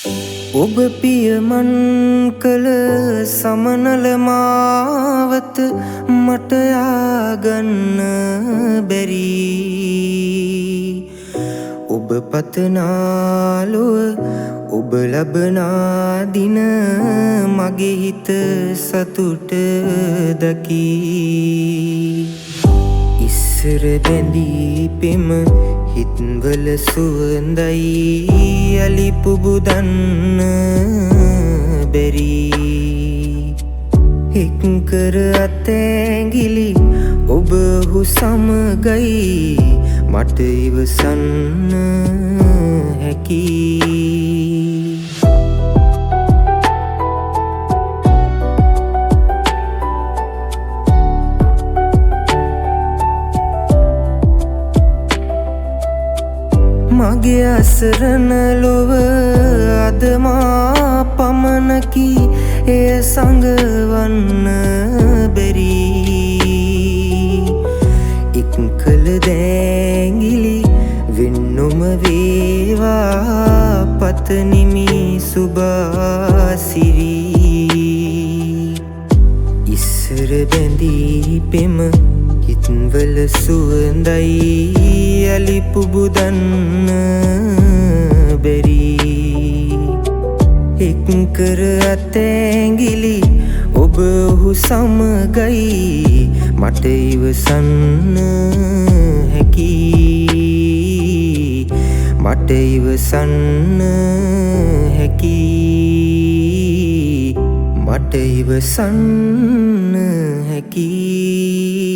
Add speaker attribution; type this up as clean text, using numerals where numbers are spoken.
Speaker 1: ඔබ පියමන් කළ සමනල මාවත මට යාගන්න බැරි. ඔබ පතනාලොව ඔබ ලබනා දින මගේ හිත සතුට දකි. ඉස්සර බැඳී පෙම හිත්වල සුවඳයි යලි පුබුදන්න බැරි. එක්කර අතැගිලි ඔබ ඔහු සමගයි මට ඉවසන්න හැකි. මගේ අසරණ ලොව අද මා පමණකි එය සඟවන්න බැරි. ඉක්කල දෑගිලි වෙන්නොම වේවා පතනිමි සුභාසිරි. ඉස්සර බැඳී පෙම හිත්වල සුවඳයි යලි පුබුදන්න බැරි. එක්කර අතැගිලි ඔබ ඔහු සමගයි මට ඉවසන්න හැකි. මට ඉවසන්න හැකි. මට ඉවසන්න හැකි.